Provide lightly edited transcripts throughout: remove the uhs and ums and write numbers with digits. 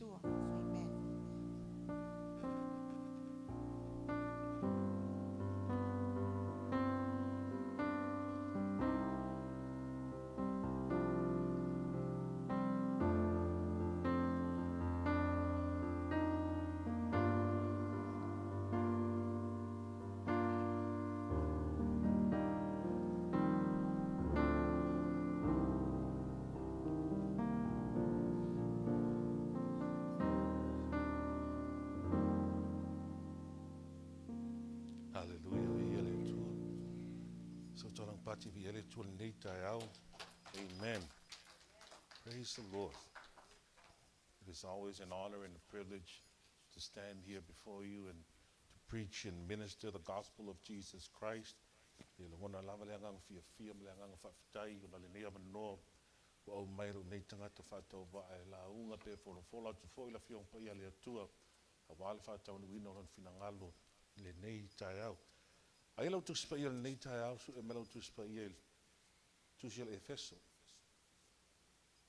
Yeshua. Amen. Hallelujah. So talang pati vi ele tua nei taiao. Amen. Praise the Lord. It is always an honor and a privilege to stand here before you and to preach and minister the gospel of Jesus Christ. Ele wana lava le ngang fia le ngang fafitai ona le nei amano wa o mai ro nei tangata fatau va e la unga pe fola tu foi la fiong pa ia le tua. A wale fatau ni wino ron finangalo le nei taiao. Ai lau tu spa ia le nei taiao su e melau tu spa ia tu sia le Efeso.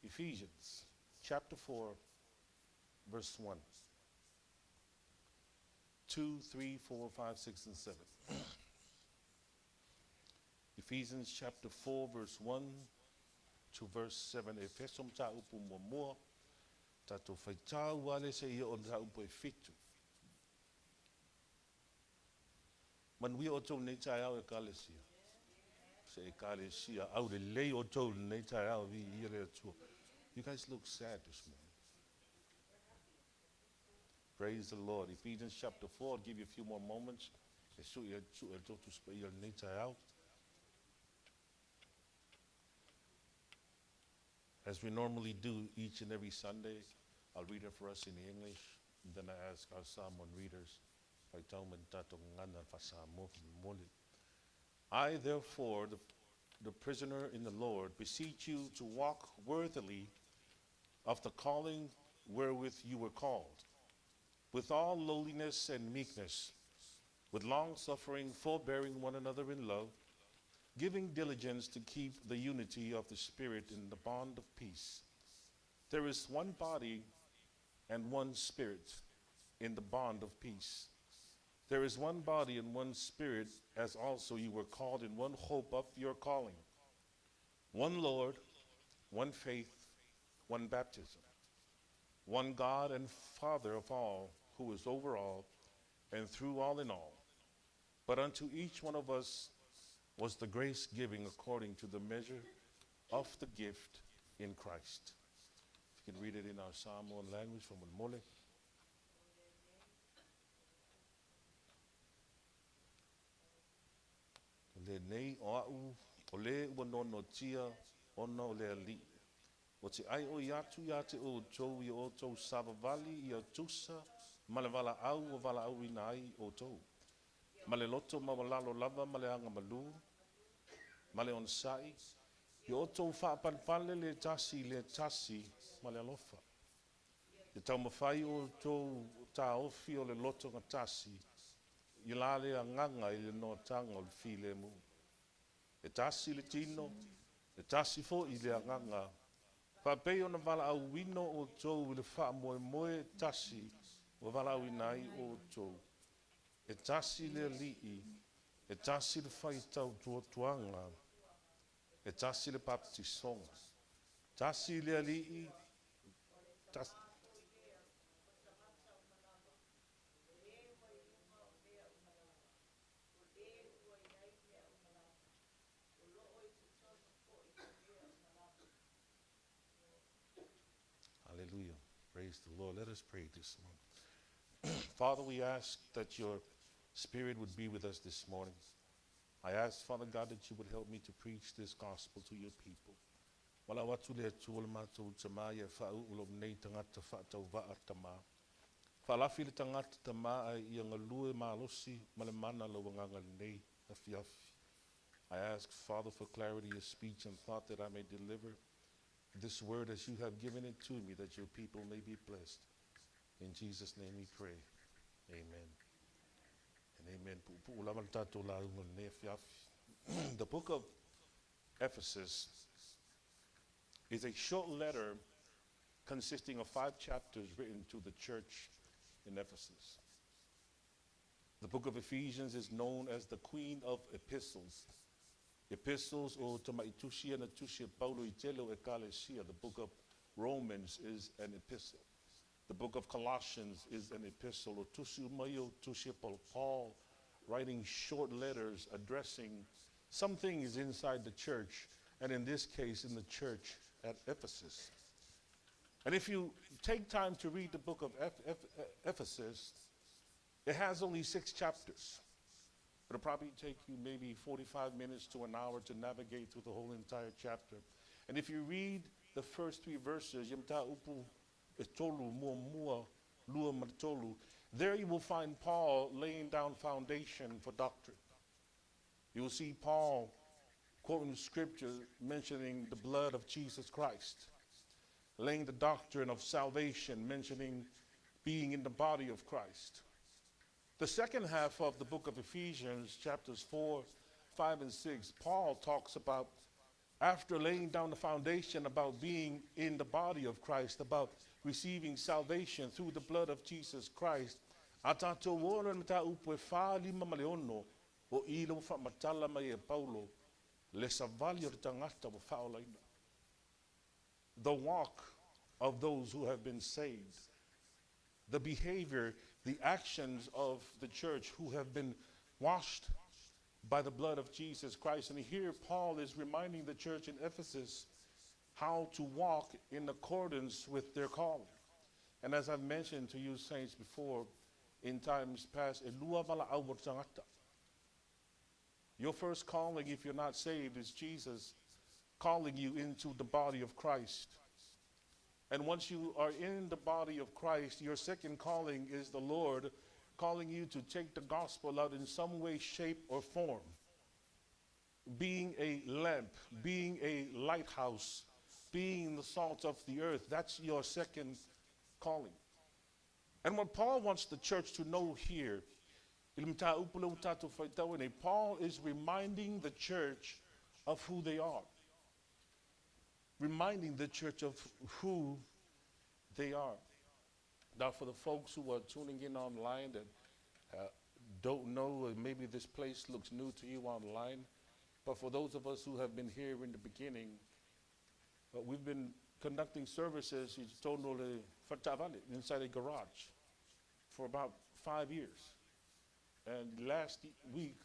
Ephesians chapter 4 verse 1. 2, 3, 4, 5, 6, and 7. Ephesians chapter 4 verse 1 to verse 7. Efesom ta upu mua tato faitau wale se ia on ta upu e fitu. Man wi o tau nei tai au e kalesia. Se e kalesia au le lei o tau nei tai au vi ia le atua. You guys look sad this morning. Praise the Lord. Ephesians chapter 4, I'll give you a few more moments. As we normally do each and every Sunday, I'll read it for us in English, and then I ask our Samoan readers. I, therefore, the prisoner in the Lord, beseech you to walk worthily of the calling wherewith you were called, with all lowliness and meekness, with long suffering, forbearing one another in love, giving diligence to keep the unity of the Spirit in the bond of peace. There is one body and one Spirit in the bond of peace. There is one body and one Spirit, as also you were called in one hope of your calling. One Lord, one faith, one baptism, one God and Father of all, who is over all and through all in all. But unto each one of us was the grace giving according to the measure of the gift in Christ. If you can read it in our Samoan language from Mole. Le nei o au, o le ua nono tia, ona o le ali. O te ai o iatu ia te o tou i o tou SAVALI i a TUSA, ma le VALA'AU o VALA'AU ina ai o tou. Ma le loto ma walalo lava ma le anga malu, ma le onsai, i o tou whaapanpale le tasi ma le alofa. I tau mawhai o tou ta ofi o le loto nga tasi, I la le nganga I le no tanga o le file mu. E tasi le tino, e tasi fo I le nganga. Whapei o na VALA'AU wino o tou I le wha moe tasi o VALA'AU inai o tou. E tasi le li'i, e tasi le whai tau tuanga, e tasi le baptisonga. Tasi le li'i, tasi. Hallelujah. Praise the Lord. Let us pray this morning. Father, we ask that your Spirit would be with us this morning. I ask, Father God, that you would help me to preach this gospel to your people. Wala watu le tuol mātou tama ia whau ulo nei tangata whaatau waa tama. Whalafi le tangata tama ai ia ngalue malosi ma le mana lo wanganga nei na fiafi. I ask, Father, for clarity of speech and thought that I may deliver this word as you have given it to me, that your people may be blessed. In Jesus' name we pray. Amen. And amen. The book of Ephesus is a short letter consisting of 5 chapters written to the church in Ephesus. The book of Ephesians is known as the Queen of Epistles. Epistles o tamaitusia na tusia Paulo itelo ekalesia. The book of Romans is an epistle. The book of Colossians is an epistle. O tusiu mayo tusia Paul, writing short letters addressing some things inside the church, and in this case, in the church at Ephesus. And if you take time to read the book of Ephesus, it has only 6 chapters. It'll probably take you maybe 45 minutes to an hour to navigate through the whole entire chapter. And if you read the first 3 verses, there you will find Paul laying down foundation for doctrine. You will see Paul quoting scripture mentioning the blood of Jesus Christ, laying the doctrine of salvation, mentioning being in the body of Christ. The second half of the book of Ephesians, chapters 4, 5, and 6, Paul talks about, after laying down the foundation about being in the body of Christ, about receiving salvation through the blood of Jesus Christ. The walk of those who have been saved, the behavior, the actions of the church who have been washed by the blood of Jesus Christ. And here Paul is reminding the church in Ephesus how to walk in accordance with their calling. And as I've mentioned to you saints before, in times past, VALA'AU. Your first calling, if you're not saved, is Jesus calling you into the body of Christ. And once you are in the body of Christ, your second calling is the Lord calling you to take the gospel out in some way, shape, or form. Being a lamp, being a lighthouse, being the salt of the earth, that's your second calling. And what Paul wants the church to know here, Paul is reminding the church of who they are. Reminding the church of who they are. Now, for the folks who are tuning in online that don't know, maybe this place looks new to you online, but for those of us who have been here in the beginning, we've been conducting services inside a garage for about 5 years. And last week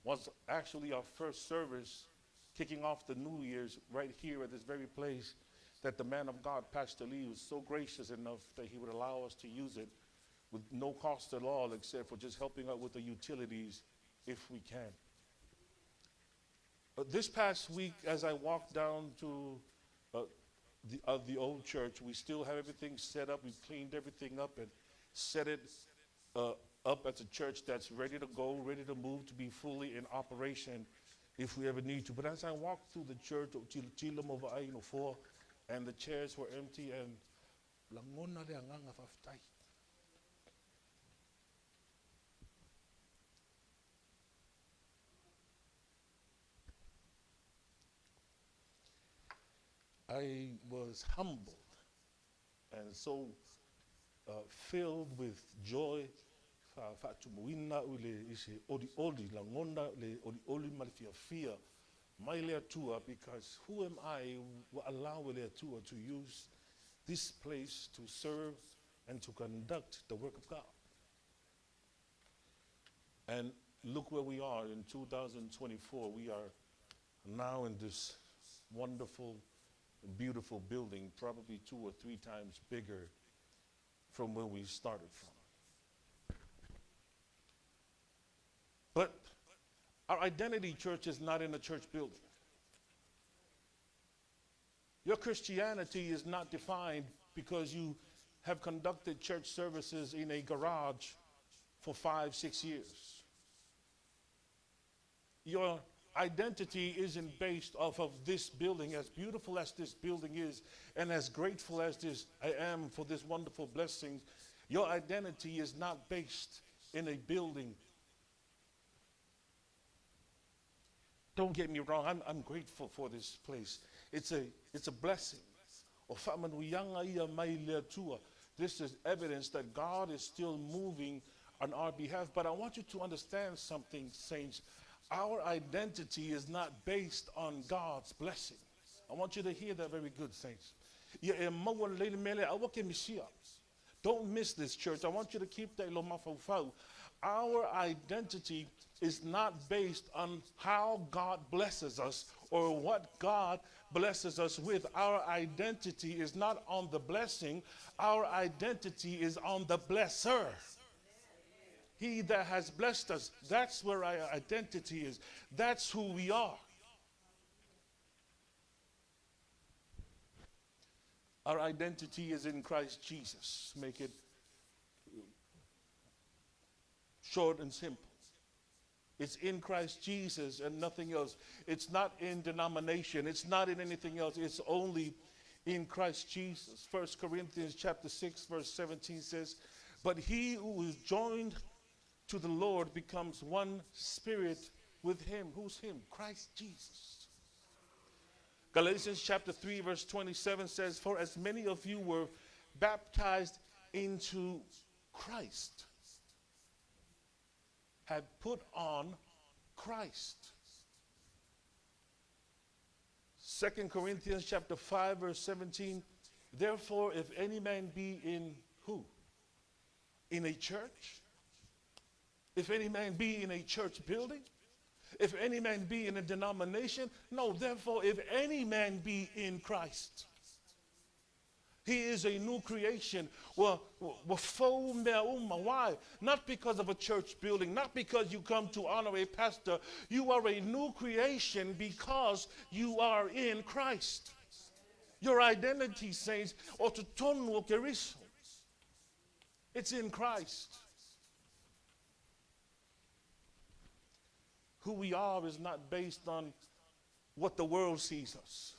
was actually our first service kicking off the New Year's right here at this very place that the man of God, Pastor Lee, was so gracious enough that he would allow us to use it with no cost at all except for just helping out with the utilities if we can. But this past week, as I walked down to the old church, we still have everything set up. We've cleaned everything up and set it up as a church that's ready to go, ready to move, to be fully in operation if we ever need to. But as I walked through the church, and the chairs were empty, and I was humbled and so filled with joy. Because who am I to allow to use this place to serve and to conduct the work of God? And look where we are in 2024. We are now in this wonderful, beautiful building, probably 2 or 3 times bigger from where we started from. But our identity, church, is not in a church building. Your Christianity is not defined because you have conducted church services in a garage for 5, 6 years. Your identity isn't based off of this building. As beautiful as this building is, and as grateful as I am for this wonderful blessing, your identity is not based in a building. Don't get me wrong, I'm grateful for this place. It's a blessing. O whaamanuianga ia mai lea tua. This is evidence that God is still moving on our behalf. But I want you to understand something, saints. Our identity is not based on God's blessing. I want you to hear that very good, saints. Don't miss this, church. I want you to keep that. Our identity is not based on how God blesses us or what God blesses us with. Our identity is not on the blessing. Our identity is on the blesser. He that has blessed us. That's where our identity is. That's who we are. Our identity is in Christ Jesus. Make it short and simple. It's in Christ Jesus and nothing else. It's not in denomination. It's not in anything else. It's only in Christ Jesus. 1 Corinthians chapter 6 verse 17 says, but he who is joined to the Lord becomes one spirit with him. Who's him? Christ Jesus. Galatians chapter 3 verse 27 says, for as many of you were baptized into Christ, have put on Christ. 2 Corinthians chapter 5 verse 17, therefore if any man be in who? In a church? If any man be in a church building? If any man be in a denomination? No, therefore if any man be in Christ. He is a new creation. Why? Not because of a church building, not because you come to honor a pastor. You are a new creation because you are in Christ. Your identity, saints, it's in Christ. Who we are is not based on what the world sees us.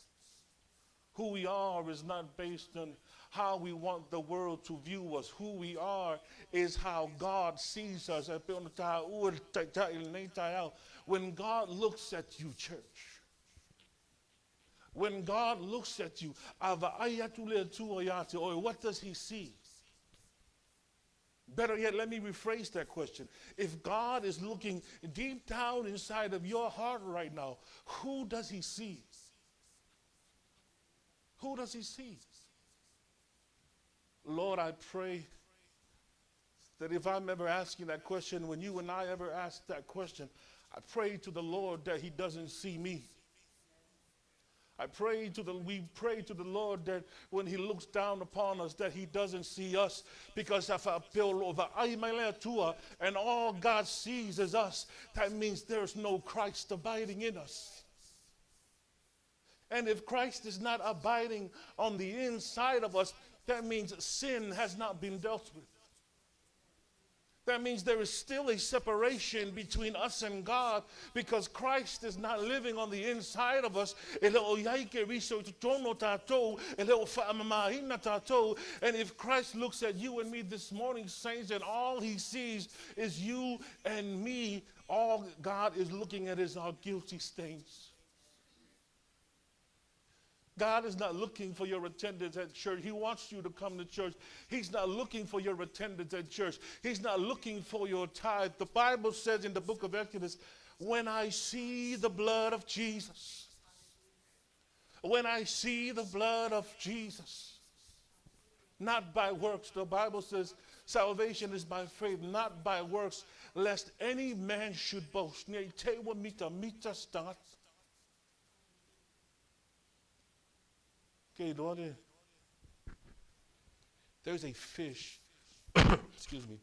Who we are is not based on how we want the world to view us. Who we are is how God sees us. When God looks at you, church, when God looks at you, what does he see? Better yet, let me rephrase that question. If God is looking deep down inside of your heart right now, who does he see? Who does he see? Lord, I pray that if I'm ever asking that question, when you and I ever ask that question, I pray to the Lord that he doesn't see me. We pray to the Lord that when he looks down upon us, that he doesn't see us, because if I feel over and all God sees is us, that means there's no Christ abiding in us. And if Christ is not abiding on the inside of us, that means sin has not been dealt with. That means there is still a separation between us and God, because Christ is not living on the inside of us. And if Christ looks at you and me this morning, saints, and all he sees is you and me, all God is looking at is our guilty stains. God is not looking for your attendance at church. He wants you to come to church. He's not looking for your attendance at church. He's not looking for your tithe. The Bible says in the book of Exodus, when I see the blood of Jesus, when I see the blood of Jesus, not by works. The Bible says salvation is by faith, not by works, lest any man should boast. Okay, Lord, there's a fish, excuse me,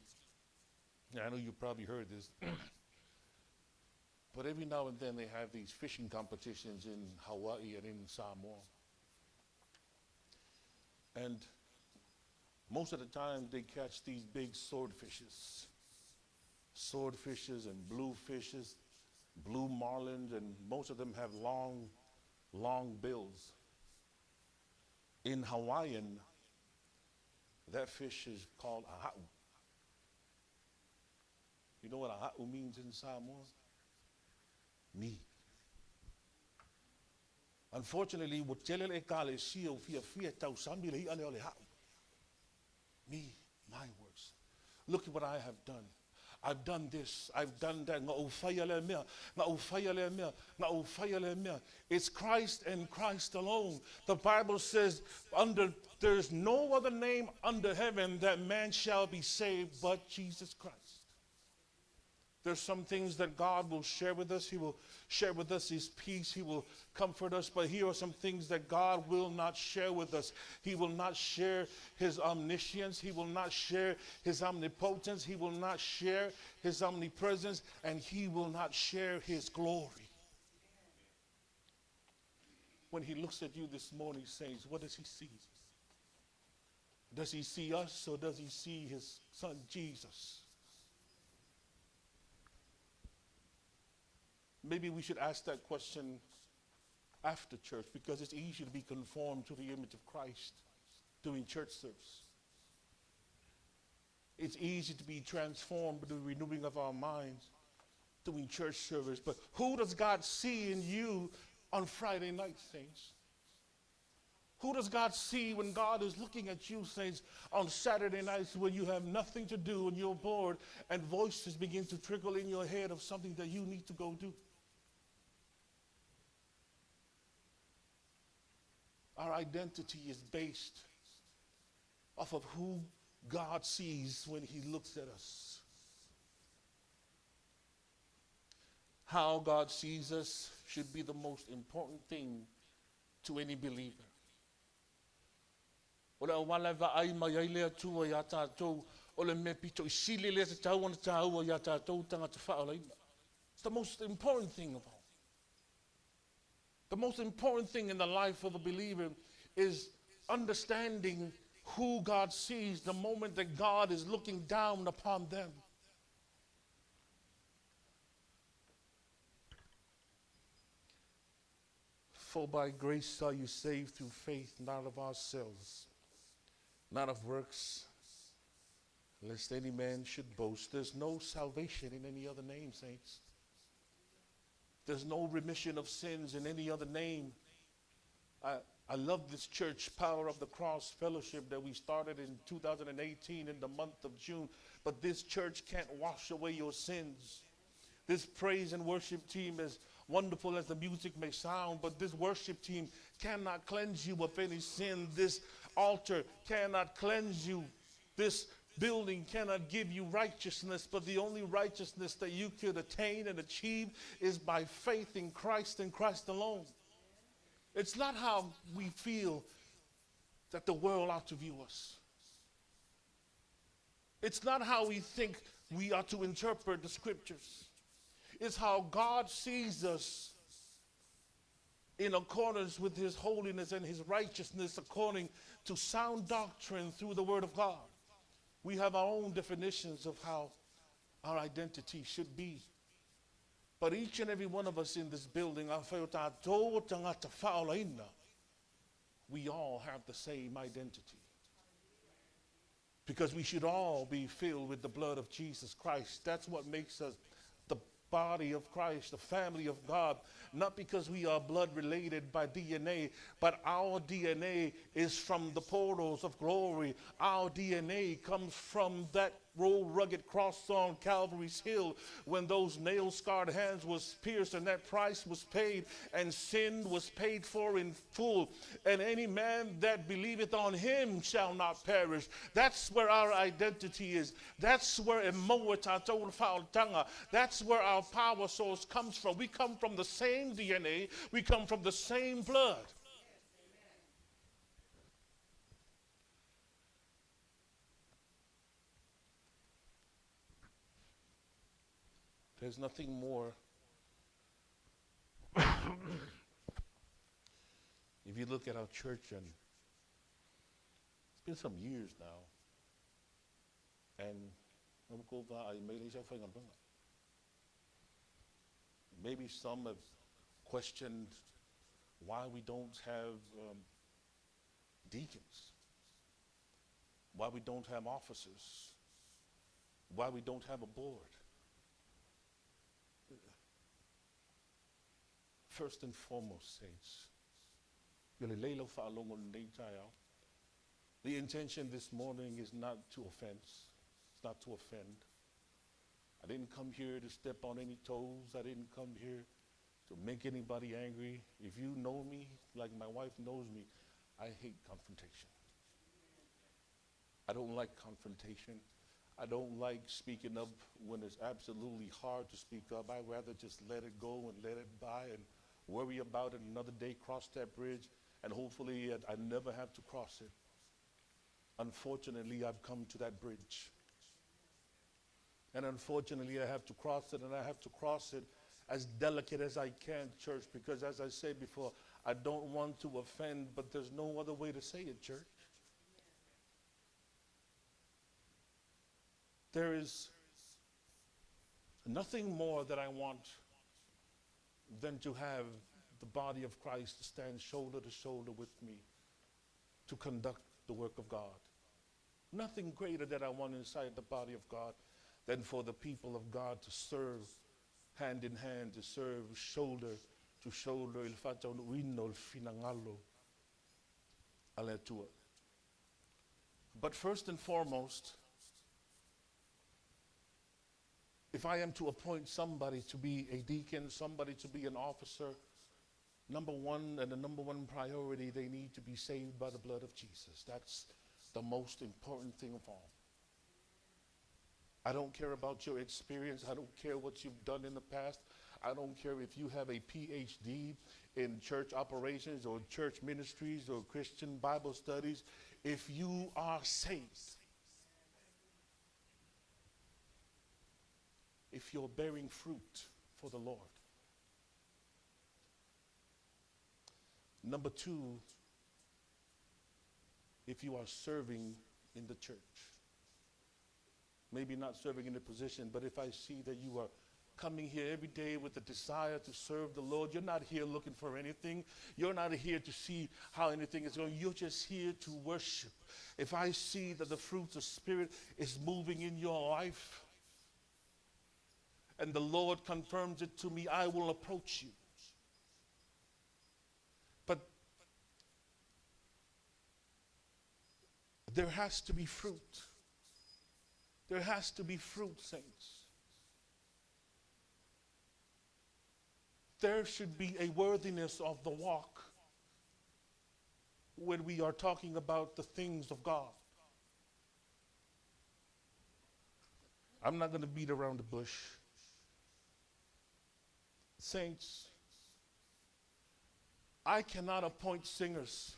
I know you probably heard this, but every now and then they have these fishing competitions in Hawaii and in Samoa. And most of the time they catch these big swordfishes and bluefishes, blue marlins, and most of them have long, long bills. In Hawaiian, that fish is called aha'u. You know what aha'u means in Samoa? Me. Unfortunately, what telele kale sio fia tau sambi le ale ole hau. Me, my works. Look at what I have done. I've done this. I've done that. Nga ufaya le mea. Nga ufaya le mea. Nga ufaya le mea. It's Christ and Christ alone. The Bible says, there's no other name under heaven that man shall be saved but Jesus Christ. There's some things that God will share with us. He will share with us his peace. He will comfort us. But here are some things that God will not share with us. He will not share his omniscience. He will not share his omnipotence. He will not share his omnipresence. And he will not share his glory. When he looks at you this morning, saints, what does he see? Does he see us, or does he see his son Jesus? Maybe we should ask that question after church, because it's easy to be conformed to the image of Christ during church service. It's easy to be transformed by the renewing of our minds during church service. But who does God see in you on Friday night, saints? Who does God see when God is looking at you, saints, on Saturday nights when you have nothing to do and you're bored and voices begin to trickle in your head of something that you need to go do? Our identity is based off of who God sees when he looks at us. How God sees us should be the most important thing to any believer. It's the most important thing of all. The most important thing in the life of a believer is understanding who God sees the moment that God is looking down upon them. For by grace are you saved through faith, not of ourselves, not of works, lest any man should boast. There's no salvation in any other name, saints. There's no remission of sins in any other name. I love this church, Power of the Cross Fellowship, that we started in 2018 in the month of June. But this church can't wash away your sins. This praise and worship team, as wonderful as the music may sound, but this worship team cannot cleanse you of any sin. This altar cannot cleanse you. This building cannot give you righteousness, but the only righteousness that you could attain and achieve is by faith in Christ and Christ alone. It's not how we feel that the world ought to view us. It's not how we think we ought to interpret the scriptures. It's how God sees us in accordance with his holiness and his righteousness, according to sound doctrine through the word of God. We have our own definitions of how our identity should be. But each and every one of us in this building, we all have the same identity. Because we should all be filled with the blood of Jesus Christ. That's what makes us the body of Christ, the family of God. Not because we are blood related by DNA, but our DNA is from the portals of glory. Our DNA comes from that rolled rugged cross on Calvary's hill, when those nail-scarred hands was pierced and that price was paid and sin was paid for in full. And any man that believeth on him shall not perish. That's where our identity is. That's where that's where our power source comes from. We come from the same DNA. We come from the same blood. There's nothing more. If you look at our church, and it's been some years now, and maybe some have questioned why we don't have deacons, why we don't have officers, why we don't have a board. First and foremost, saints, The intention this morning is not to offense. It's not to offend. I didn't come here to step on any toes. I didn't come here to make anybody angry. If you know me, like my wife knows me, I hate confrontation. I don't like confrontation. I don't like speaking up when it's absolutely hard to speak up. I'd rather just let it go and let it by and worry about it another day, cross that bridge, and hopefully I never have to cross it. Unfortunately, I've come to that bridge. And unfortunately, I have to cross it, and I have to cross it as delicate as I can, church, because as I said before, I don't want to offend, but there's no other way to say it, church. There is nothing more that I want than to have the body of Christ to stand shoulder to shoulder with me to conduct the work of God. Nothing greater that I want inside the body of God than for the people of God to serve hand in hand, to serve shoulder to shoulder. Il faccia un winno il finangalo alle tua. But first and foremost, if I am to appoint somebody to be a deacon, somebody to be an officer, number one and the number one priority, they need to be saved by the blood of Jesus. That's the most important thing of all. I don't care about your experience. I don't care what you've done in the past. I don't care if you have a PhD in church operations or church ministries or Christian Bible studies. If you are saved, if you're bearing fruit for the Lord. Number two, if you are serving in the church. Maybe not serving in a position, but if I see that you are coming here every day with a desire to serve the Lord, you're not here looking for anything. You're not here to see how anything is going. You're just here to worship. If I see that the fruits of Spirit is moving in your life, and the Lord confirms it to me, I will approach you. But there has to be fruit. There has to be fruit, saints. There should be a worthiness of the walk when we are talking about the things of God. I'm not going to beat around the bush. Saints, I cannot appoint singers.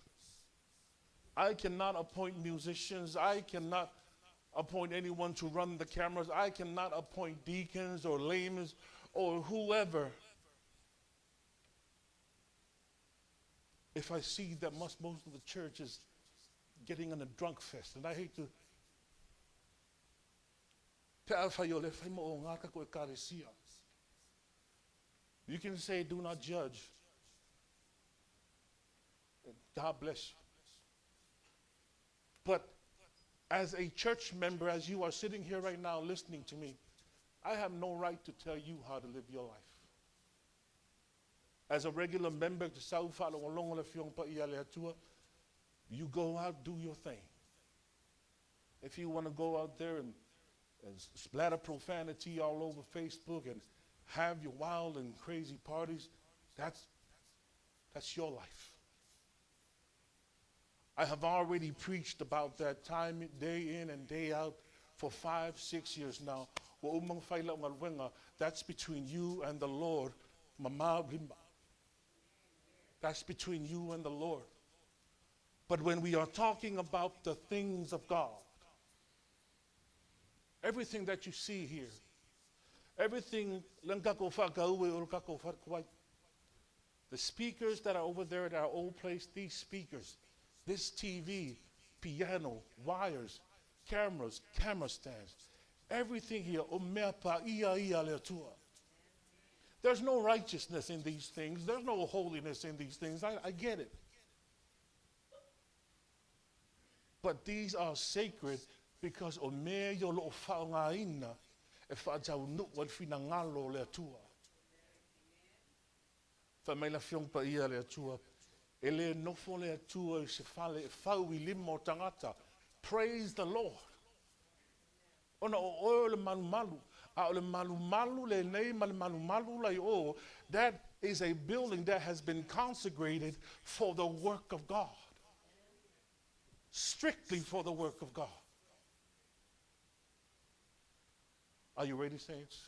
I cannot appoint musicians. I cannot appoint anyone to run the cameras. I cannot appoint deacons or laymen or whoever if I see that most of the church is getting in a drunk fest. And I hate to you can say, do not judge. God bless you. But as a church member, as you are sitting here right now listening to me, I have no right to tell you how to live your life. As a regular member, you go out, do your thing. If you want to go out there and splatter profanity all over Facebook and have your wild and crazy parties, that's your life. I have already preached about that time, day in and day out, for 5-6 years now. That's between you and the Lord. That's between you and the Lord. But when we are talking about the things of God, everything that you see here, everything, the speakers that are over there at our old place, these speakers, this TV, piano, wires, cameras, camera stands, everything here, there's no righteousness in these things. There's no holiness in these things. I get it. But these are sacred because Ele nofo le atua I se fale e fau I limo tangata. Praise the Lord. Ona o le malu a le malu le nei malu lai o. That is a building that has been consecrated for the work of God. Strictly for the work of God. Are you ready, saints?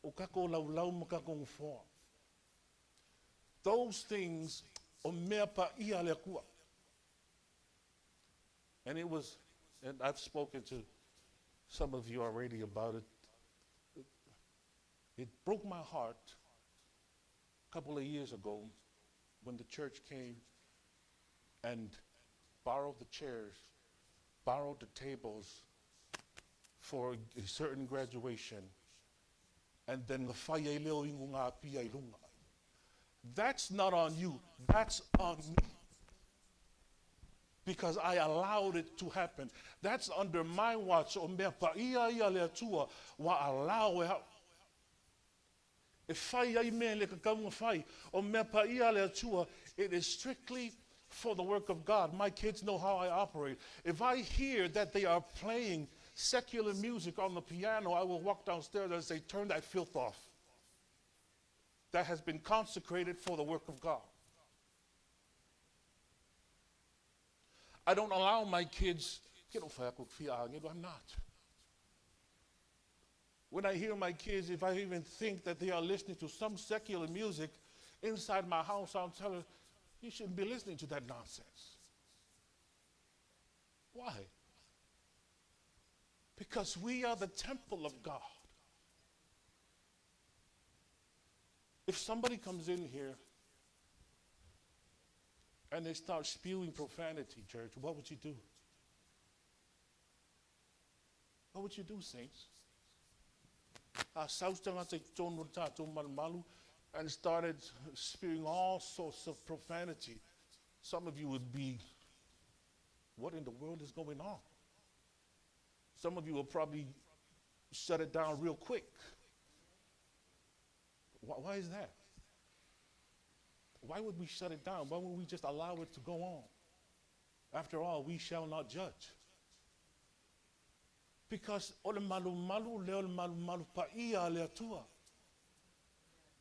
O kako lau makako ngfoa. Those things o mea pa ia le kua. And it was, and I've spoken to some of you already about it. It broke my heart a couple of years ago when the church came and borrowed the chairs, borrowed the tables for a certain graduation, and then the whaia leo ingo ngā pia I runga. That's not on you, that's on me. Because I allowed it to happen. That's under my watch. O mea pa ia le atua wa allow e hau. E whai ai mea le kakaunga whai. O mea pa ia le atua, it is strictly for the work of God. My kids know how I operate. If I hear that they are playing secular music on the piano, I will walk downstairs and say, turn that filth off. That has been consecrated for the work of God. I don't allow my kids, I'm not. When I hear my kids, if I even think that they are listening to some secular music inside my house, I'll tell her, you shouldn't be listening to that nonsense. Why? Because we are the temple of God. If somebody comes in here and they start spewing profanity, church, what would you do? What would you do, saints? And started spewing all sorts of profanity. Some of you would be, what in the world is going on? Some of you will probably shut it down real quick. Why is that? Why would we shut it down? Why would we just allow it to go on? After all, we shall not judge. Because ole malu leo malu pa ia le atua.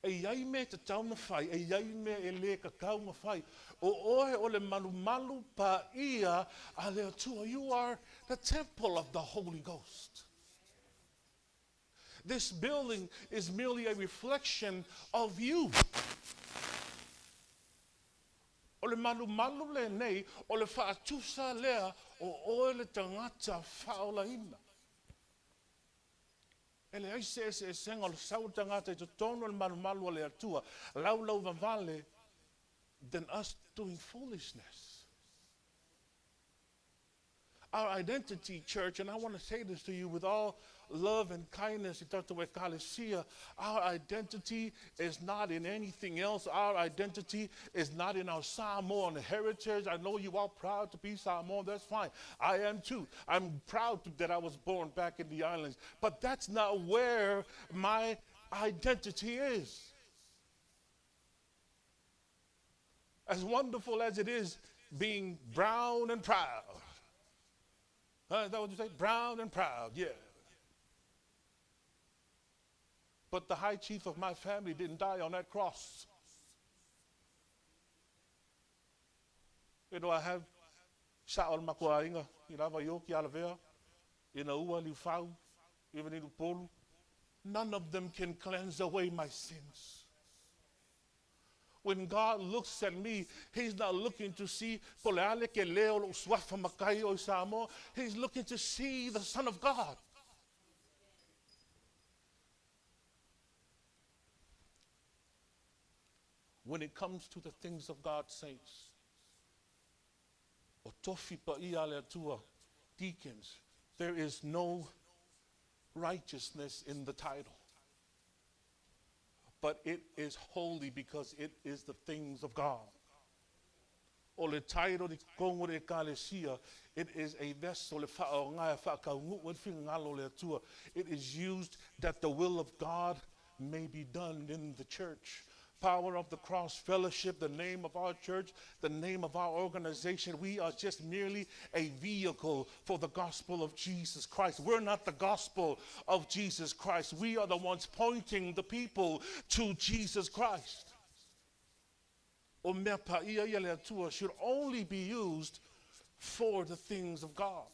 E iai me te tau na whai, e iai me e le kakau na whai. O oe ole malu pa ia a le atua. You are the temple of the Holy Ghost. This building is merely a reflection of you. Ole malu le nei, ole wha TUSA lea, o oe le tangata whaola ina. Ele ai se senga le sau tangata I to tono le malu le atua, lau vavale, than us doing foolishness. Our identity, church, and I want to say this to you with all love and kindness, our identity is not in anything else. Our identity is not in our Samoan heritage. I know you are proud to be Samoan. That's fine. I am too. I'm proud that I was born back in the islands. But that's not where my identity is. As wonderful as it is being brown and proud. Is that what you say? Brown and proud, yeah. But the high chief of my family didn't die on that cross. You know, I have Saul Makuainga, Yoki Alavea, Ua Lufau, even in Upolu. None of them can cleanse away my sins. When God looks at me, He's not looking to see He's looking to see the Son of God. When it comes to the things of God, saints, deacons, there is no righteousness in the title. But it is holy because it is the things of God. It is a vessel. It is used that the will of God may be done in the church. Power of the Cross Fellowship, the name of our church, the name of our organization. We are just merely a vehicle for the gospel of Jesus Christ. We're not the gospel of Jesus Christ. We are the ones pointing the people to Jesus Christ. Should only be used for the things of God.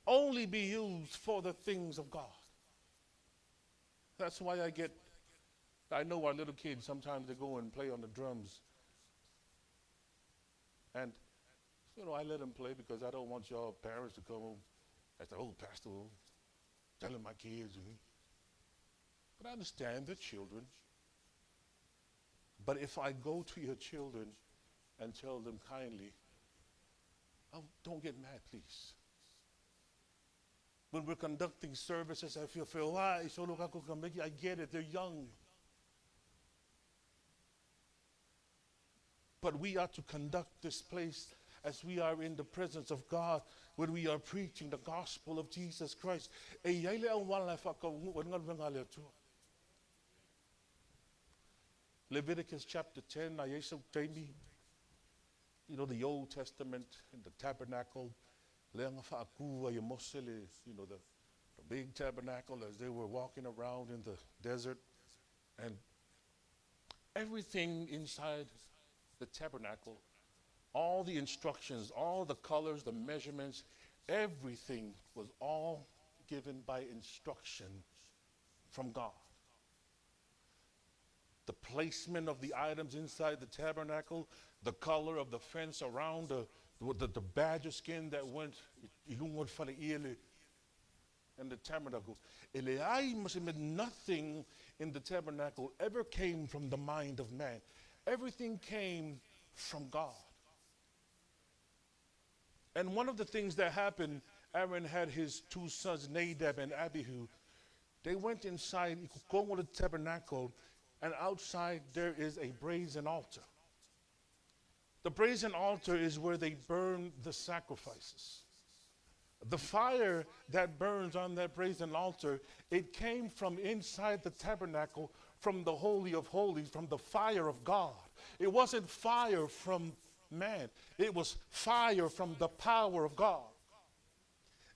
Only be used for the things of God. That's why I know our little kids, sometimes they go and play on the drums. And, I let them play because I don't want y'all parents to come home and say, oh, Pastor, telling my kids. But I understand they're children. But if I go to your children and tell them kindly, oh, don't get mad, please. When we're conducting services, I feel, why? I get it, they're young. But we are to conduct this place as we are in the presence of God when we are preaching the gospel of Jesus Christ. Leviticus chapter 10, the Old Testament in the tabernacle, the big tabernacle as they were walking around in the desert, and everything inside the tabernacle, all the instructions, all the colors, the measurements, everything was all given by instruction from God. The placement of the items inside the tabernacle, the color of the fence around the badger skin that went in the tabernacle. Nothing in the tabernacle ever came from the mind of man. Everything came from God. And one of the things that happened, Aaron had his two sons, Nadab and Abihu. They went inside, go to the tabernacle, and outside there is a brazen altar. The brazen altar is where they burn the sacrifices. The fire that burns on that brazen altar, it came from inside the tabernacle, from the Holy of Holies, from the fire of God. It wasn't fire from man. It was fire from the power of God.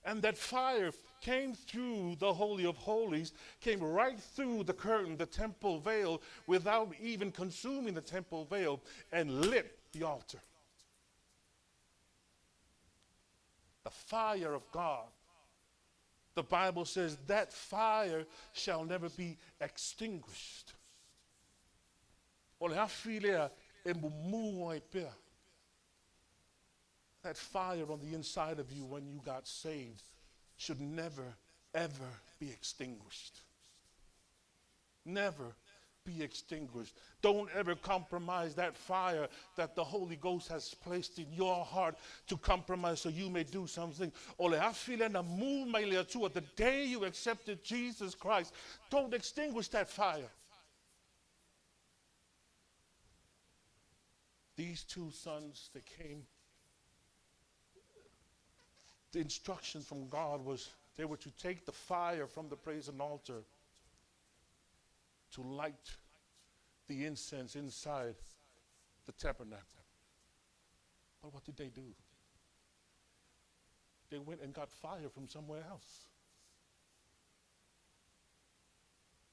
And that fire came through the Holy of Holies, came right through the curtain, the temple veil, without even consuming the temple veil, and lit the altar. The fire of God. The Bible says that fire shall never be extinguished. That fire on the inside of you when you got saved should never, ever be extinguished. Never be extinguished. Don't ever compromise that fire that the Holy Ghost has placed in your heart to compromise so you may do something. The day you accepted Jesus Christ, don't extinguish that fire. These two sons that came, the instruction from God was they were to take the fire from the brazen altar to light the incense inside the tabernacle. But what did they do? They went and got fire from somewhere else.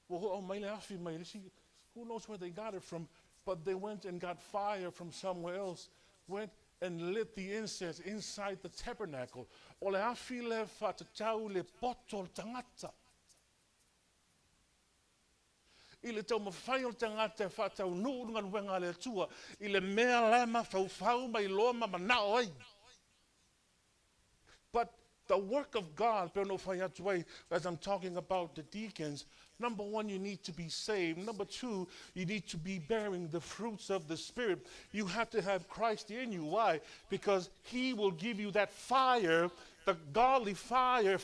Well, who knows where they got it from? But they went and got fire from somewhere else, went and lit the incense inside the tabernacle. Ile tau mawhai o tangata whatau nūrungan wenga le tua, ile mea lama whau mai loa manao ai. But the work of God, as I'm talking about the deacons, number one, you need to be saved. Number two, you need to be bearing the fruits of the Spirit. You have to have Christ in you. Why? Because He will give you that fire, the godly fire.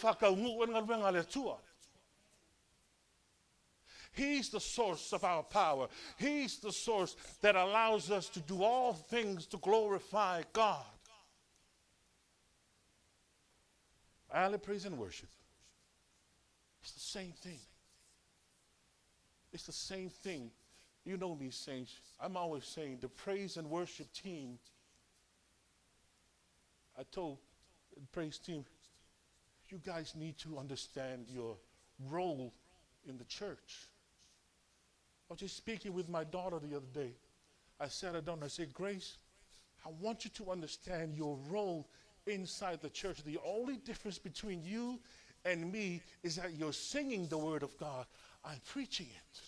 He's the source of our power. He's the source that allows us to do all things to glorify God. Alley praise and worship. It's the same thing. It's the same thing. You know me, saints. I'm always saying the praise and worship team, I told the praise team, you guys need to understand your role in the church. I was just speaking with my daughter the other day. I sat her down and I said, Grace, I want you to understand your role inside the church. The only difference between you and me is that you're singing the word of God. I'm preaching it.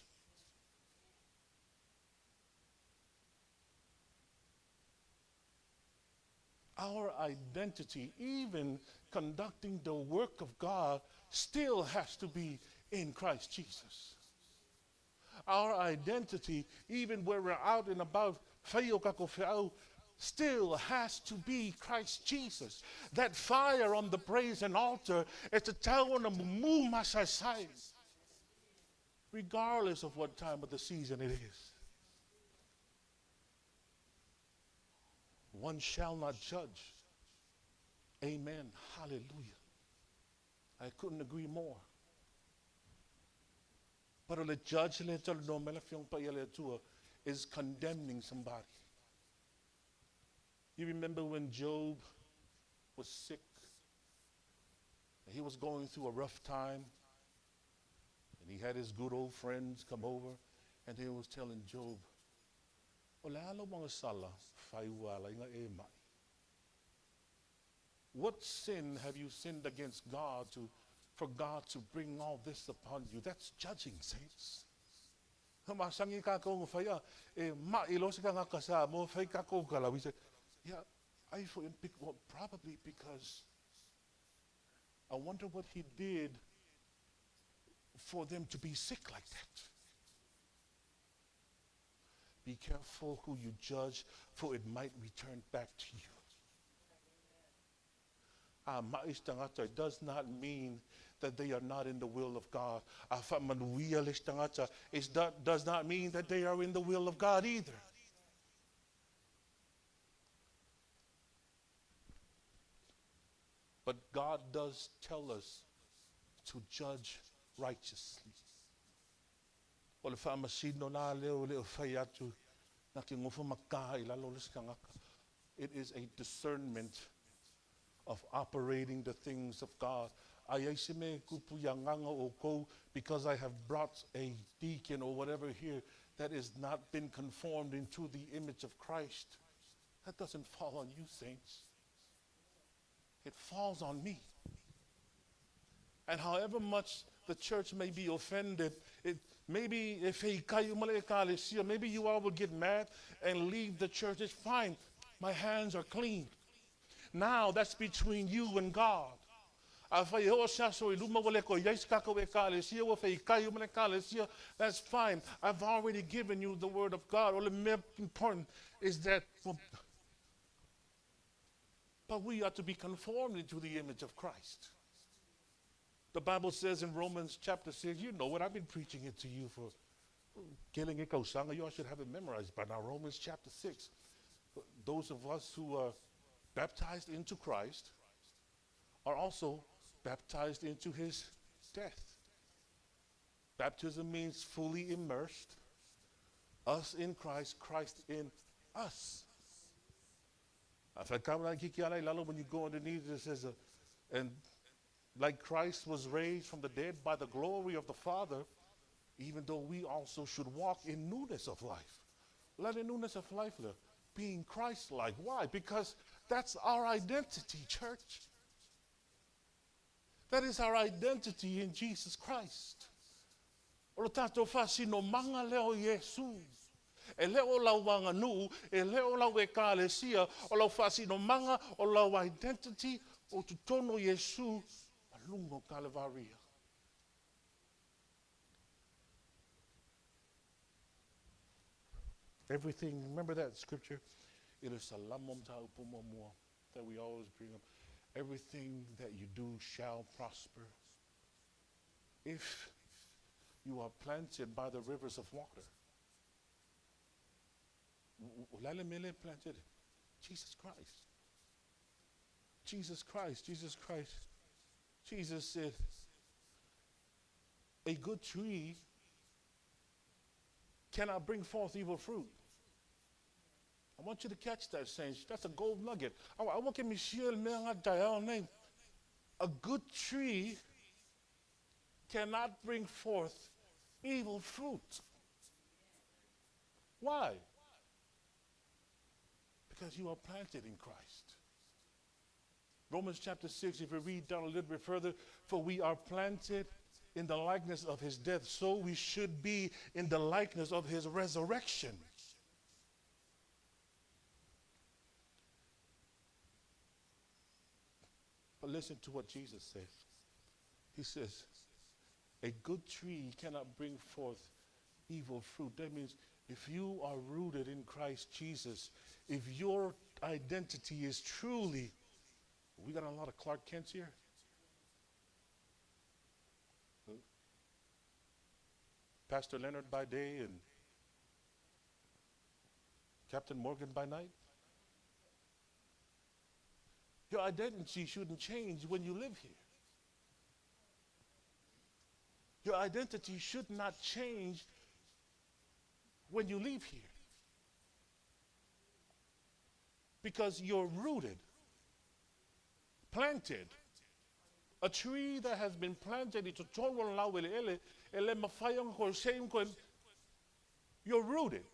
Our identity, even conducting the work of God, still has to be in Christ Jesus. Our identity, even where we're out and about, still has to be Christ Jesus. That fire on the praise and altar is to tell one of them, regardless of what time of the season it is. One shall not judge. Amen. Hallelujah. I couldn't agree more. But the judge is condemning somebody. You remember when Job was sick? He was going through a rough time. And he had his good old friends come over. And they was telling Job, what sin have you sinned against God for God to bring all this upon you? That's judging, saints. Yeah, probably because I wonder what he did for them to be sick like that. Be careful who you judge, for it might return back to you. It does not mean that they are not in the will of God. It does not mean that they are in the will of God either. But God does tell us to judge righteously. It is a discernment of operating the things of God. Because I have brought a deacon or whatever here that has not been conformed into the image of Christ, that doesn't fall on you, saints. It falls on me. And however much the church may be offended, maybe you all will get mad and leave the church. It's fine. My hands are clean. Now that's between you and God. That's fine. I've already given you the word of God. All the more important is that, but we are to be conformed into the image of Christ. The Bible says in Romans chapter 6, you know what, I've been preaching it to you for you all should have it memorized by now. Romans chapter 6. Those of us who are baptized into Christ are also baptized into his death. Baptism means fully immersed. Us in Christ, Christ in us. When you go underneath, it says, and like Christ was raised from the dead by the glory of the Father, even though we also should walk in newness of life. Let in newness of life, being Christ-like. Why? Because that's our identity, church. That is our identity in Jesus Christ. O tato fasino manga leo Yesu. E leo lau wanga nu, e leo lau e kalesia, o lau fasino manga, o lau identity, o tutono Yesu, malungo Calvaria. Everything, remember that scripture? It is that we always bring up. Everything that you do shall prosper if you are planted by the rivers of water. Planted. Jesus Christ. Jesus Christ. Jesus Christ. Jesus said, a good tree cannot bring forth evil fruit. I want you to catch that, saints. That's a gold nugget. I want to Michelle name. A good tree cannot bring forth evil fruit. Why? Because you are planted in Christ. Romans chapter 6, if we read down a little bit further, for we are planted in the likeness of his death, so we should be in the likeness of his resurrection. But listen to what Jesus says. He says, a good tree cannot bring forth evil fruit. That means if you are rooted in Christ Jesus, if your identity is truly, we got a lot of Clark Kents here. Pastor Leonard by day and Captain Morgan by night. Your identity shouldn't change when you live here. Your identity should not change when you leave here. Because you're rooted, planted. A tree that has been planted, you're rooted.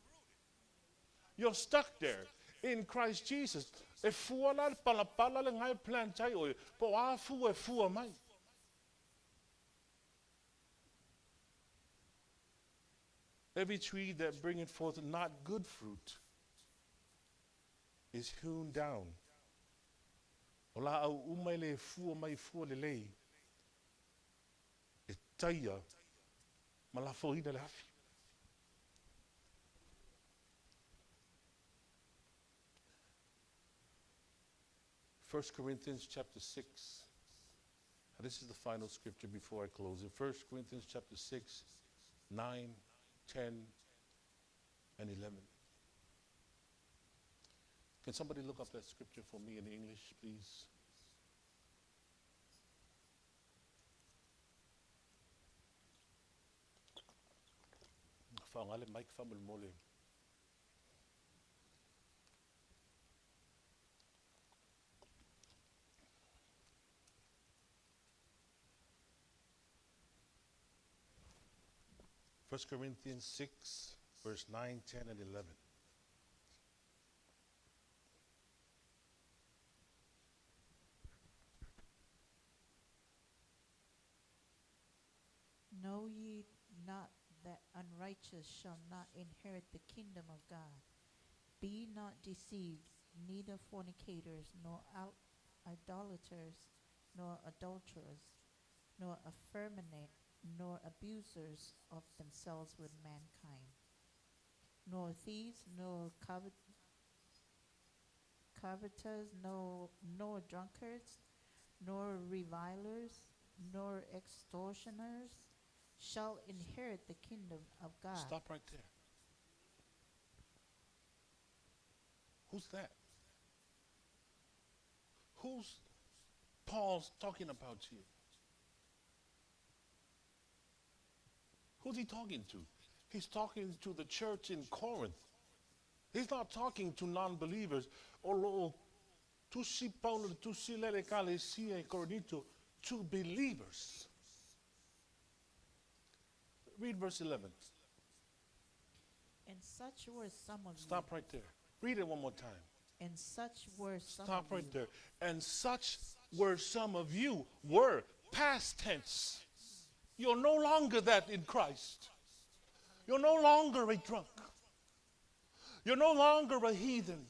You're stuck there in Christ Jesus. Every tree that bringeth forth not good fruit is hewn down. VALA'AU umaile fua mai fua lelei. E taia malafoina le hafi. First Corinthians chapter 6. This is the final scripture before I close it. 1 Corinthians chapter 6, 9, 10, and 11. Can somebody look up that scripture for me in English, please? First Corinthians 6, verse 9, 10, and 11. Know ye not that unrighteous shall not inherit the kingdom of God? Be not deceived, neither fornicators, nor idolaters, nor adulterers, nor effeminate, nor abusers of themselves with mankind, nor thieves, nor covetous, nor drunkards, nor revilers, nor extortioners shall inherit the kingdom of God. Stop right there. Who's that? Who's Paul's talking about here? Who's he talking to? He's talking to the church in Corinth. He's not talking to non-believers. To believers. Read verse 11. And such were some of you. Stop right there. Read it one more time. And such were some Stop of right you. there. And such were some of you. Were past tense. You're no longer that in Christ. You're no longer a drunk. You're no longer a heathen.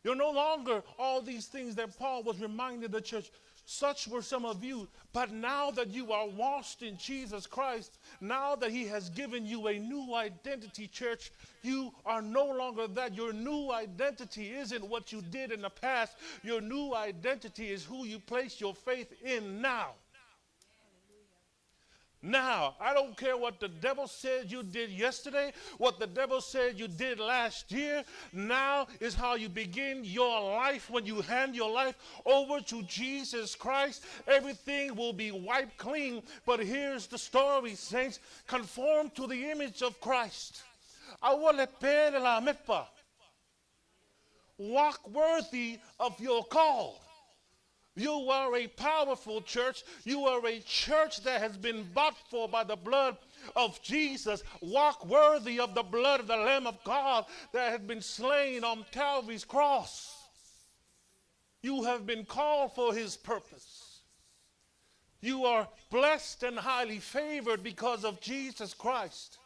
You're no longer all these things that Paul was reminding the church. Such were some of you, but now that you are washed in Jesus Christ, now that he has given you a new identity, church, you are no longer that. Your new identity isn't what you did in the past. Your new identity is who you place your faith in now. Now, I don't care what the devil said you did yesterday, what the devil said you did last year. Now is how you begin your life. When you hand your life over to Jesus Christ, everything will be wiped clean. But here's the story, saints. Conform to the image of Christ. Walk worthy of your call. You are a powerful church. You are a church that has been bought for by the blood of Jesus. Walk worthy of the blood of the Lamb of God that had been slain on Calvary's cross. You have been called for his purpose. You are blessed and highly favored because of Jesus Christ.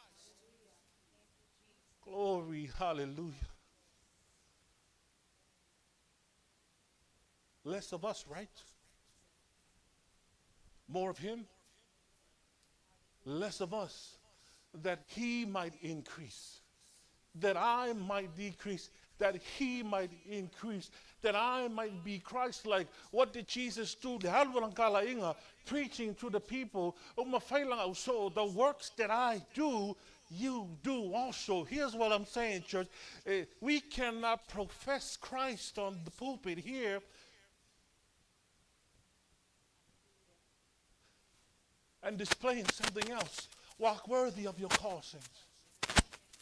Glory, hallelujah. Less of us, right? More of him, less of us, that he might increase, that I might decrease, that he might increase, that I might be Christ-like. What did Jesus do? Preaching to the people, the works that I do, you do also. Here's what I'm saying, church. We cannot profess Christ on the pulpit here and displaying something else. Walk worthy of your call, saints.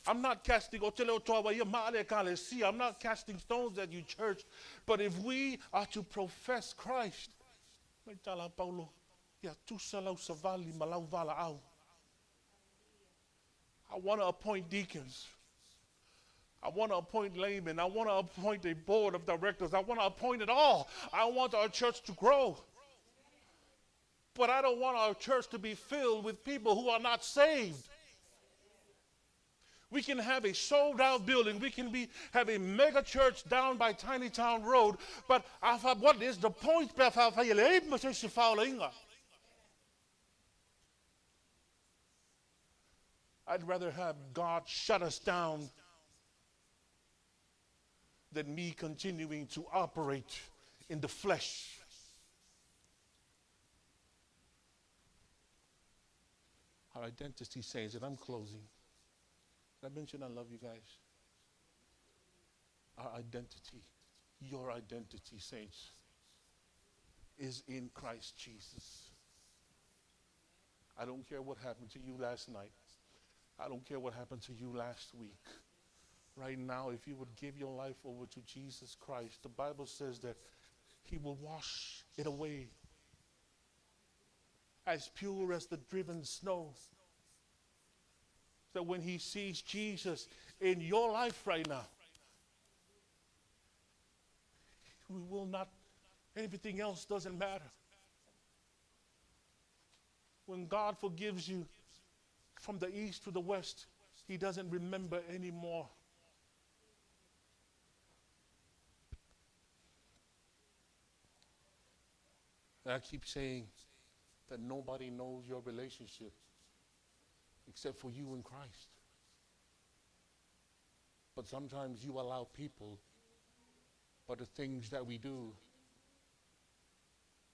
I'm not casting I'm not casting stones at you, church. But if we are to profess Christ, TUSA, SAVALI, VALA'AU. I want to appoint deacons. I want to appoint laymen. I want to appoint a board of directors. I want to appoint it all. I want our church to grow. But I don't want our church to be filled with people who are not saved. We can have a sold-out building. We can have a mega church down by Tiny Town Road. But what is the point? I'd rather have God shut us down than me continuing to operate in the flesh. Our identity, saints, and I'm closing. Did I mention I love you guys? Our identity, your identity, saints, is in Christ Jesus. I don't care what happened to you last night. I don't care what happened to you last week. Right now, if you would give your life over to Jesus Christ, the Bible says that he will wash it away as pure as the driven snow. That when he sees Jesus in your life right now, we will not, everything else doesn't matter. When God forgives you from the east to the west, he doesn't remember anymore. And I keep saying that nobody knows your relationship except for you and Christ. But sometimes you allow people, but the things that we do,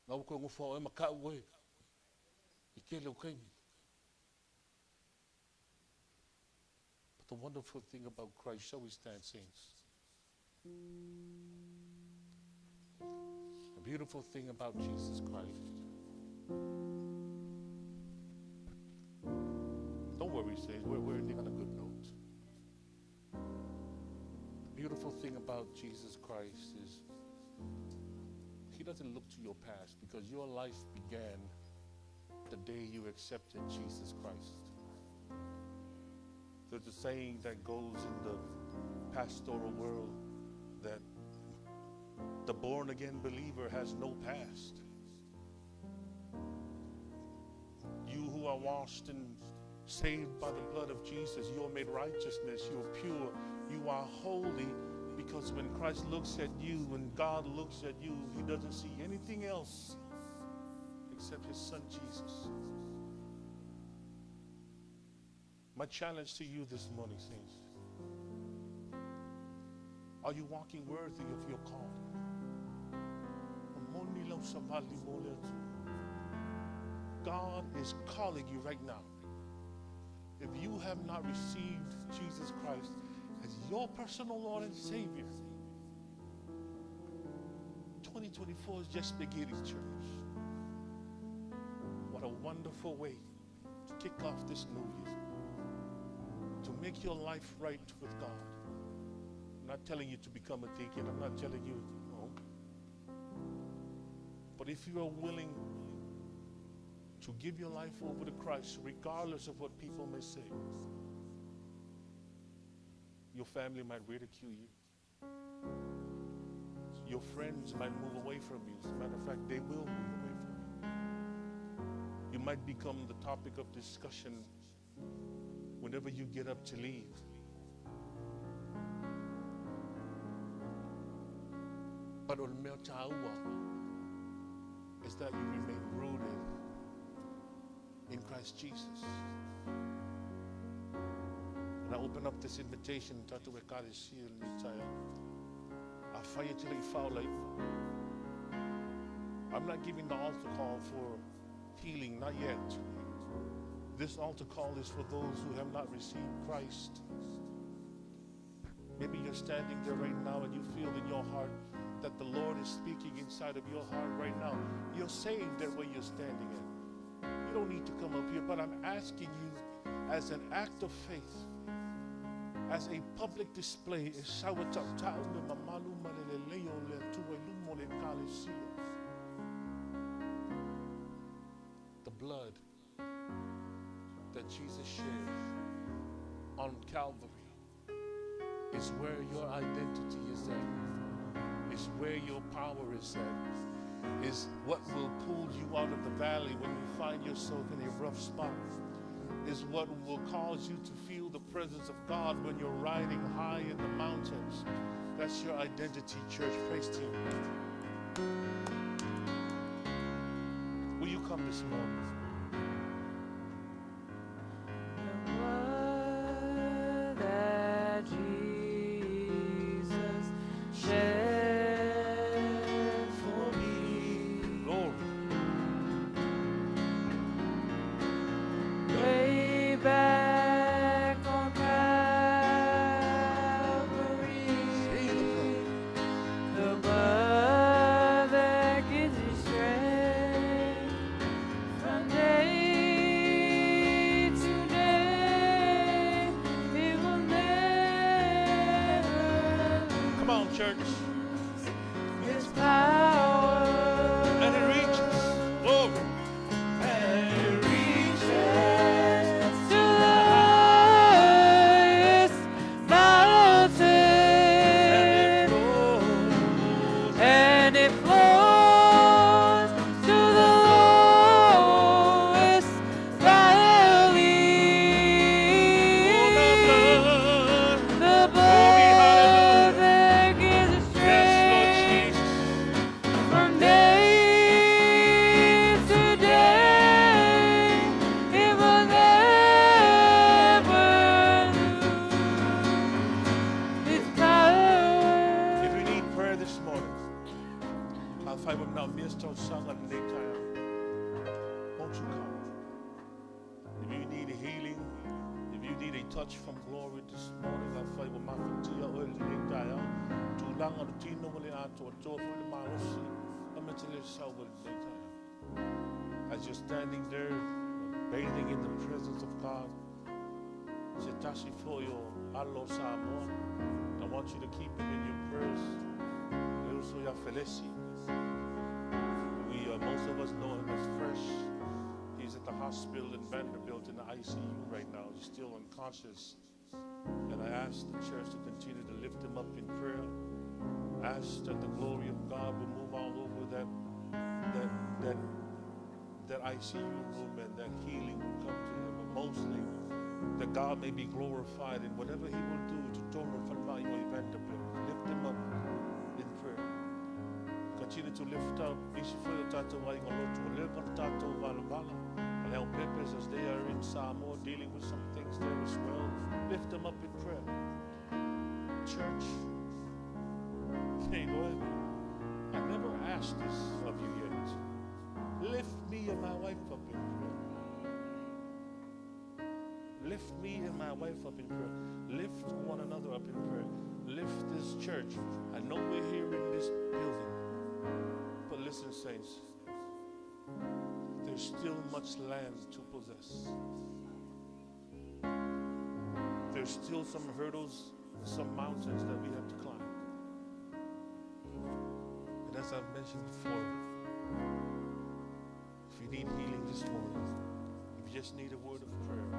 but the wonderful thing about Christ, shall we stand, saints? The beautiful thing about Jesus Christ. Don't worry, saints, we're ending on a good note. The beautiful thing about Jesus Christ is he doesn't look to your past, because your life began the day you accepted Jesus Christ. There's a saying that goes in the pastoral world that the born-again believer has no past. You who are washed and saved by the blood of Jesus, you are made righteousness, you are pure, you are holy, because when Christ looks at you, when God looks at you, he doesn't see anything else except his son Jesus. My challenge to you this morning, saints, are you walking worthy of your calling? God is calling you right now. If you have not received Jesus Christ as your personal Lord and Savior, 2024 is just beginning, church. What a wonderful way to kick off this new year, to make your life right with God. I'm not telling you to become a deacon. I'm not telling you, no. But if you are willing to give your life over to Christ, regardless of what people may say, your family might ridicule you. Your friends might move away from you. As a matter of fact, they will move away from you. You might become the topic of discussion whenever you get up to leave. But is that you remain rooted in Christ Jesus. And I open up this invitation to God is here in the time. I fire till he fall like. I'm not giving the altar call for healing, not yet. This altar call is for those who have not received Christ. Maybe you're standing there right now and you feel in your heart that the Lord is speaking inside of your heart right now. You're saved there where you're standing at. You don't need to come up here, but I'm asking you as an act of faith, as a public display, the blood that Jesus shed on Calvary is where your identity is at, is where your power is at, is what will pull you out of the valley when you find yourself in a rough spot, is what will cause you to feel the presence of God when you're riding high in the mountains. That's your identity, church. Praise to you. Will you come this morning? Church, it's power, and it reaches, glory, and it reaches to the highest mountain, and it flows to the lowest valley. The blood. Won't you come? If you need a healing, if you need a touch from glory this morning, I'll fight with my fatia oil in the tire. Too long on the team, no one to a top of the Marosi. I'm going to let shower in the tire. As you're standing there, bathing in the presence of God, Setashi for your Allo Samoa. I want you to keep him in your prayers. Also, your Felici. Most of us know him as Fresh. He's at the hospital in Vanderbilt in the ICU right now. He's still unconscious. And I ask the church to continue to lift him up in prayer. Ask that the glory of God will move all over that ICU room and that healing will come to him. But mostly that God may be glorified in whatever he will do to turn from Vanderbilt. Lift him up in prayer. Continue to lift up and help peppers as they are in Samoa dealing with some things there as well. Lift them up in prayer. Church, hey Lord, I never asked this of you yet. Lift me and my wife up in prayer. Lift me and my wife up in prayer. Lift one another up in prayer. Lift this church. I know we're here in this building, but listen, saints, there's still much land to possess. There's still some hurdles, some mountains that we have to climb. And as I've mentioned before, if you need healing this morning, if you just need a word of prayer,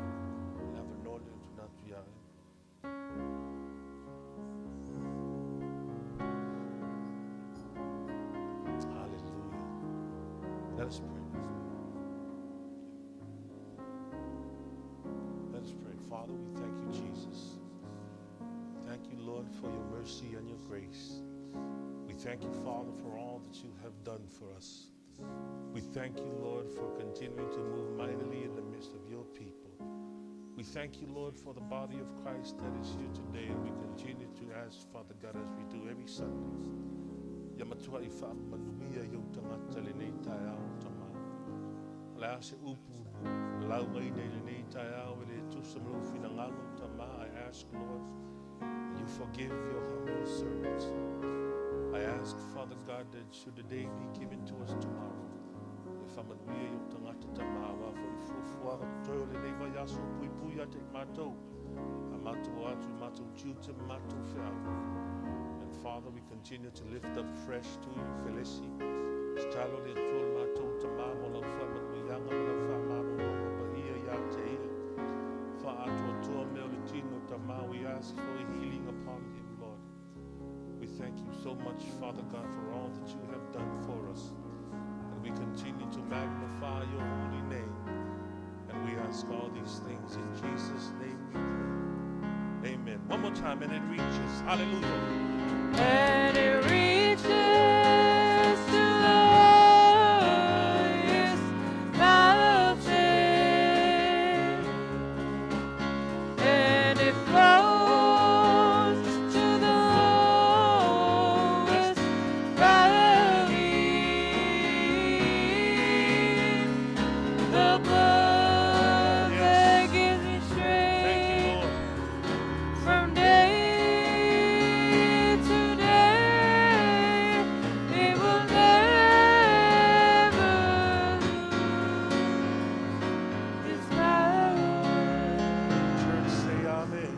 and have anointed to not be out. Hallelujah. Let us pray. Let us pray. Father, we thank you, Jesus. Thank you, Lord, for your mercy and your grace. We thank you, Father, for all that you have done for us. We thank you, Lord, for continuing to move mightily in the midst of your people. We thank you, Lord, for the body of Christ that is here today, and we continue to ask, Father God, as we do every Sunday. Yamatua ifa manuia yo tangata le nei tai au tama. La se upu lau ngai nei tai au le TUSA mlo finangalo tama. I ask, Lord, you forgive your humble servants. I ask, Father God, that should the day be given to us tomorrow, if I'm a real tangata tamawa for toil in eva yasu puipuya te mato, amato atu mato chuta mato fell. And Father, we continue to lift up fresh to you, Felici. Stalo le tul mato tamamo la fama kuyanga la fama no bahia ya te. Fa ato to melitino tama, we ask for healing upon him, Lord. We thank you so much, Father God, for all that you have done for us. And we continue to magnify your holy name. And we ask all these things in Jesus' name we pray. Amen. One more time, and it reaches. Hallelujah. And it reaches to the highest mountain, and it flows to the lowest valley. The blood that gives me Thank you, strength Lord. from day to day, it will never lose its power. Church, say amen.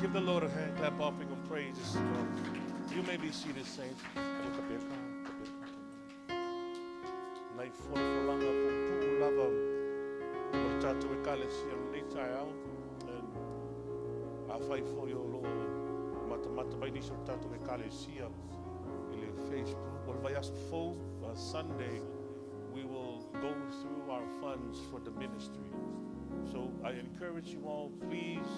Give the Lord a hand clap offering of praise. You may be seated, saints. Night for langa pu lava portato e kalesia leitao and I fight for your Lord. Mata by this portato e kalesia in Facebook. Well, by us full Sunday, we will go through our funds for the ministry. So I encourage you all, please